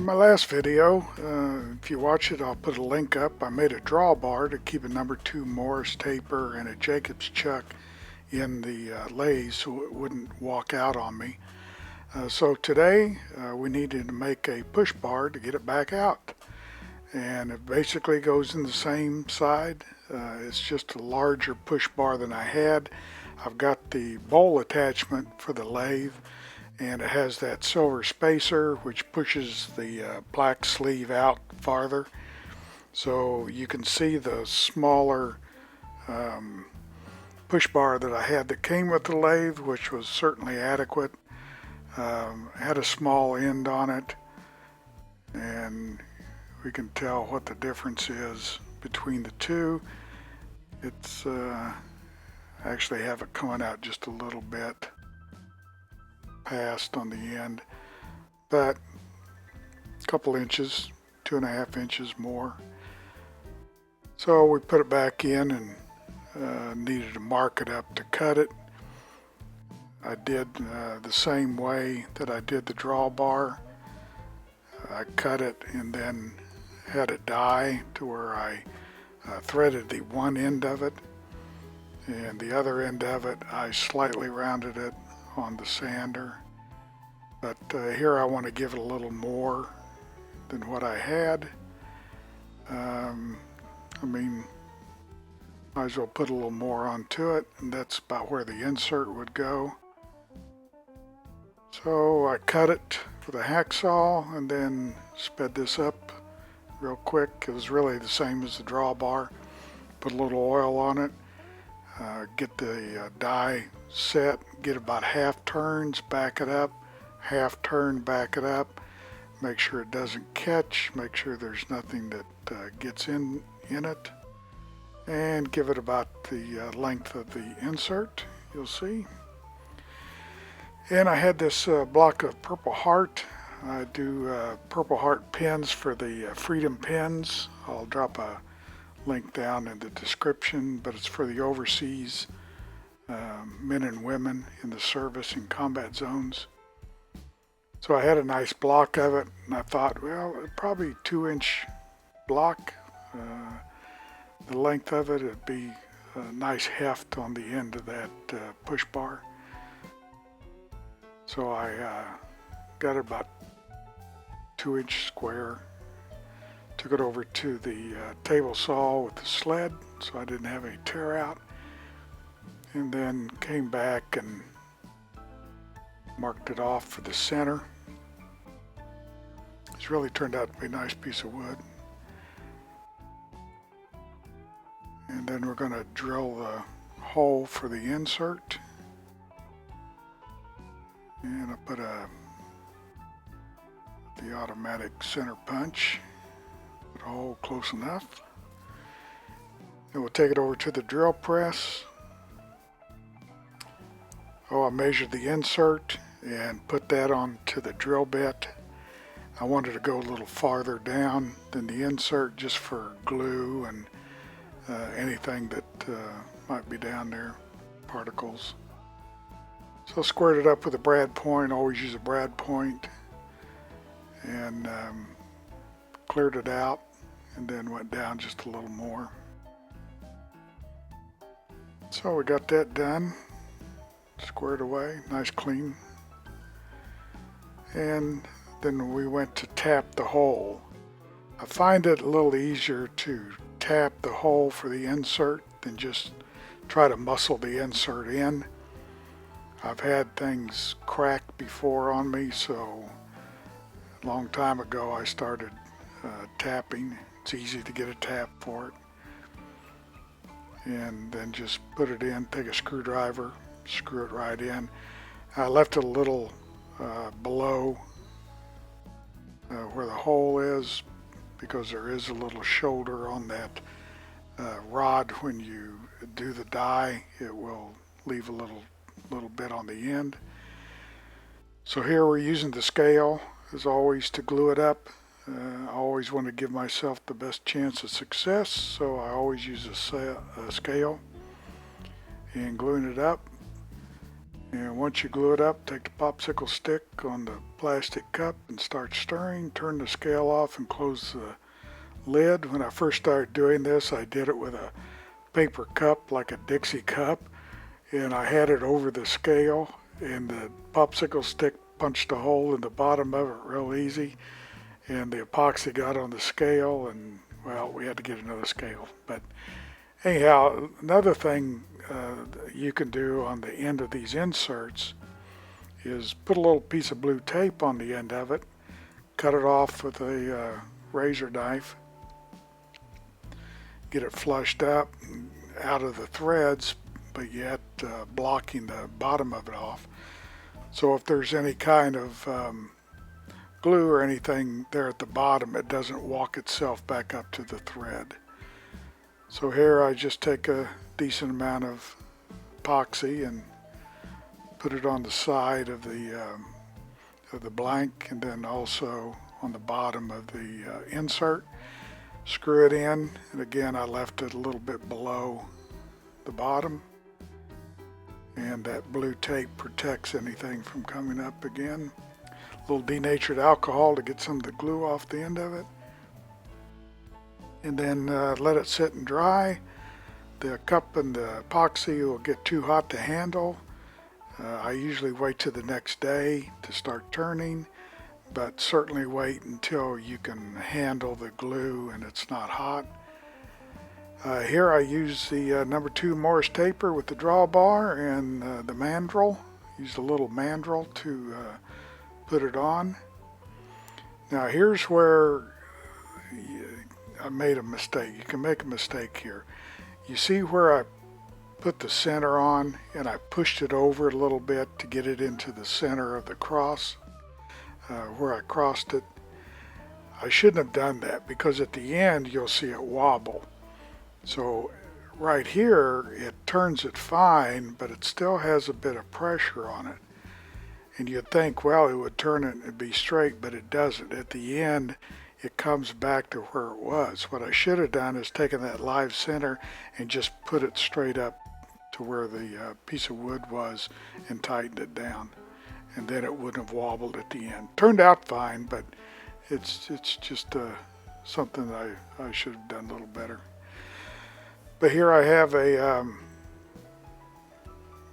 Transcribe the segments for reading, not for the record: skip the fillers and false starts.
In my last video, if you watch it, I'll put a link up. I made a drawbar to keep a number 2 Morris taper and a Jacobs chuck in the lathe so it wouldn't walk out on me. So today we needed to make a push bar to get it back out. And it basically goes in the same side. It's just a larger push bar than I had. I've got the bowl attachment for the lathe, and it has that silver spacer which pushes the black sleeve out farther. So you can see the smaller push bar that I had that came with the lathe, which was certainly adequate. Had a small end on it, and we can tell what the difference is between the two. It's actually have it coming out just a little bit past on the end, but a couple inches, 2.5 inches more. So we put it back in and needed to mark it up to cut it. I did the same way that I did the drawbar. I cut it and then had it die to where I threaded the one end of it, and the other end of it I slightly rounded it on the sander. But here I want to give it a little more than what I had. I mean, might as well put a little more onto it, and that's about where the insert would go. So I cut it with a hacksaw and then sped this up real quick. It was really the same as the drawbar. Put a little oil on it, get the die set, get about half turns, back it up, half turn, back it up, make sure it doesn't catch, make sure there's nothing that gets in it, and give it about the length of the insert, you'll see. And I had this block of Purple Heart. I do Purple Heart pins for the Freedom pins. I'll drop a link down in the description, but it's for the overseas men and women in the service in combat zones. So I had a nice block of it, and I thought, well, probably 2-inch block. The length of it would be a nice heft on the end of that push bar. So I got it about 2-inch square, took it over to the table saw with the sled so I didn't have any tear out, and then came back and marked it off for the center. It's really turned out to be a nice piece of wood. And then we're going to drill the hole for the insert. And I put the automatic center punch, put a hole close enough. Then we'll take it over to the drill press. I measured the insert and put that onto the drill bit. I wanted to go a little farther down than the insert just for glue and anything that might be down there, particles. So I squared it up with a brad point, always use a brad point, and cleared it out, and then went down just a little more. So we got that done, squared away, nice clean. And then we went to tap the hole. I find it a little easier to tap the hole for the insert than just try to muscle the insert in. I've had things crack before on me, so a long time ago I started tapping. It's easy to get a tap for it. And then just put it in, take a screwdriver, screw it right in. I left it a little below where the hole is, because there is a little shoulder on that rod. When you do the die, it will leave a little bit on the end. So here we're using the scale as always to glue it up. I always want to give myself the best chance of success, so I always use a scale and gluing it up. And once you glue it up, take the popsicle stick on the plastic cup and start stirring. Turn the scale off and close the lid. When I first started doing this, I did it with a paper cup, like a Dixie cup, and I had it over the scale, and the popsicle stick punched a hole in the bottom of it real easy, and the epoxy got on the scale, and well, we had to get another scale. But anyhow, another thing you can do on the end of these inserts is put a little piece of blue tape on the end of it, cut it off with a razor knife, get it flushed up out of the threads, but yet blocking the bottom of it off. So if there's any kind of glue or anything there at the bottom, it doesn't walk itself back up to the thread. So here I just take a decent amount of epoxy and put it on the side of the blank, and then also on the bottom of the insert. Screw it in, and again I left it a little bit below the bottom, and that blue tape protects anything from coming up again. A little denatured alcohol to get some of the glue off the end of it, and then let it sit and dry. The cup and the epoxy will get too hot to handle. I usually wait till the next day to start turning, but certainly wait until you can handle the glue and it's not hot. Here I use the number 2 Morris taper with the drawbar and the mandrel. Use a little mandrel to put it on. Now here's where I made a mistake. You can make a mistake here. You see where I put the center on and I pushed it over a little bit to get it into the center of the cross, where I crossed it. I shouldn't have done that, because at the end you'll see it wobble. So right here it turns it fine, but it still has a bit of pressure on it. And you'd think, well, it would turn it and be straight, but it doesn't. At the end it comes back to where it was. What I should have done is taken that live center and just put it straight up to where the piece of wood was and tightened it down, and then it wouldn't have wobbled at the end. Turned out fine, but it's just something I should have done a little better. But here I have a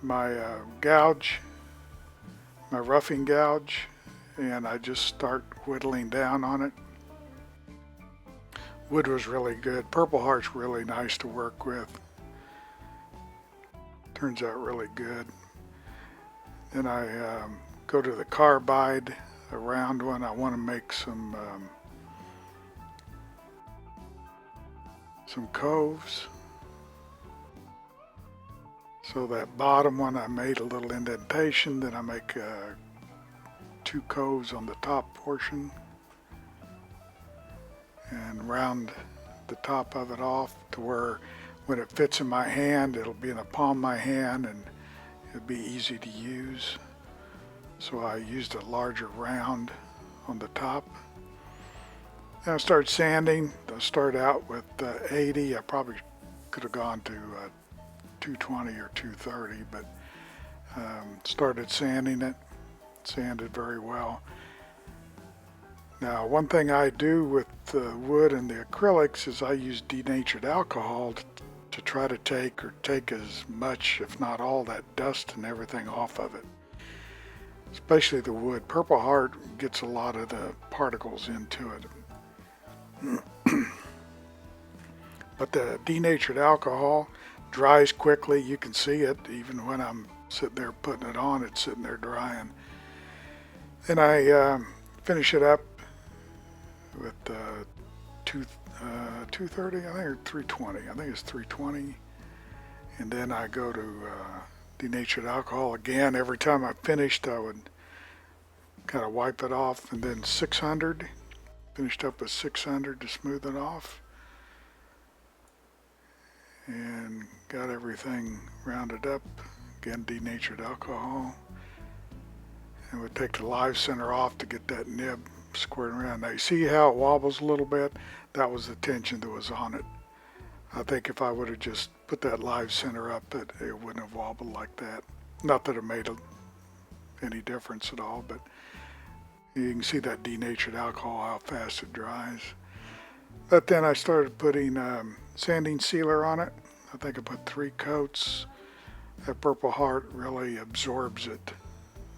my gouge, my roughing gouge, and I just start whittling down on it. Wood was really good. Purple Heart's really nice to work with. Turns out really good. Then I go to the carbide, a round one. I want to make some coves. So that bottom one I made a little indentation, then I make 2 coves on the top portion and round the top of it off to where when it fits in my hand, it'll be in the palm of my hand and it'll be easy to use. So I used a larger round on the top. Then I started sanding. I started out with 80. I probably could have gone to 220 or 230, but started sanding it. Sanded very well. Now, one thing I do with the wood and the acrylics is I use denatured alcohol to try to take as much, if not all, that dust and everything off of it. Especially the wood. Purple Heart gets a lot of the particles into it. But the denatured alcohol dries quickly. You can see it even when I'm sitting there putting it on, it's sitting there drying. Then I finish it up with 230, I think, or 320. I think it's 320. And then I go to denatured alcohol again. Every time I finished, I would kind of wipe it off, and then 600. Finished up with 600 to smooth it off. And got everything rounded up. Again, denatured alcohol. And we take the live center off to get that nib squared around. Now you see how it wobbles a little bit? That was the tension that was on it. I think if I would have just put that live center up, it wouldn't have wobbled like that. Not that it made any difference at all, but you can see that denatured alcohol, how fast it dries. But then I started putting sanding sealer on it. I think I put 3 coats. That Purple Heart really absorbs it.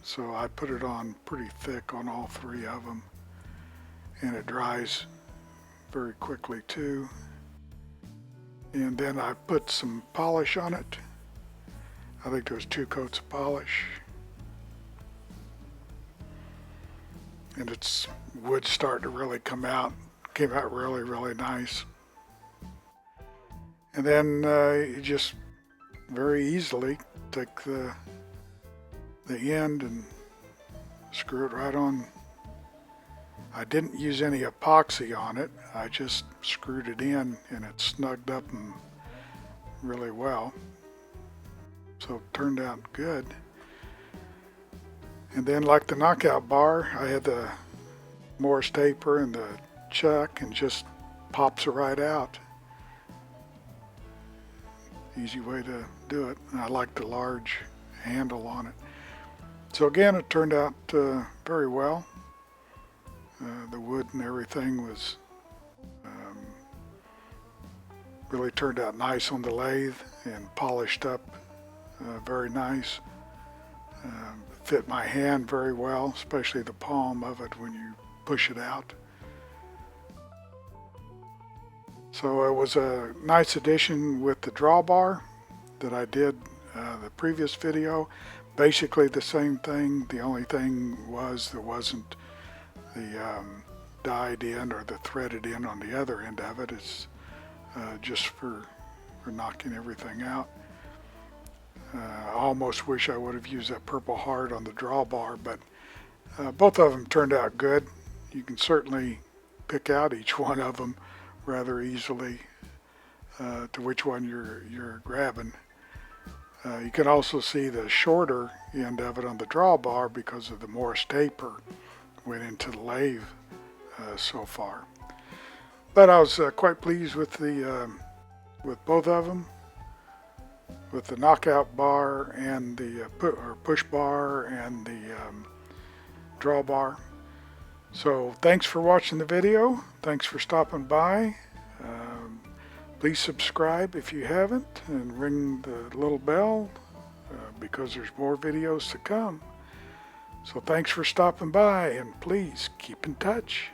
So I put it on pretty thick on all 3 of them. And it dries very quickly too. And then I put some polish on it. I think there was 2 coats of polish. And its wood starting to really come out. Came out really, really nice. And then you just very easily take the end and screw it right on. I didn't use any epoxy on it. I just screwed it in and it snugged up and really well. So it turned out good. And then like the knockout bar, I had the Morse taper and the chuck and just pops it right out. Easy way to do it. And I like the large handle on it. So again, it turned out very well. The wood and everything was really turned out nice on the lathe and polished up very nice. Fit my hand very well, especially the palm of it when you push it out. So it was a nice addition with the drawbar that I did the previous video. Basically the same thing. The only thing was there wasn't the dyed end or the threaded end on the other end of it. It's just for knocking everything out. I almost wish I would have used that Purple Heart on the drawbar, but both of them turned out good. You can certainly pick out each one of them rather easily to which one you're grabbing. You can also see the shorter end of it on the drawbar because of the Morse taper went into the lathe so far. But I was quite pleased with the with both of them, with the knockout bar and the push bar and the drawbar. So thanks for watching the video. Thanks for stopping by. Please subscribe if you haven't and ring the little bell because there's more videos to come. So thanks for stopping by and please keep in touch.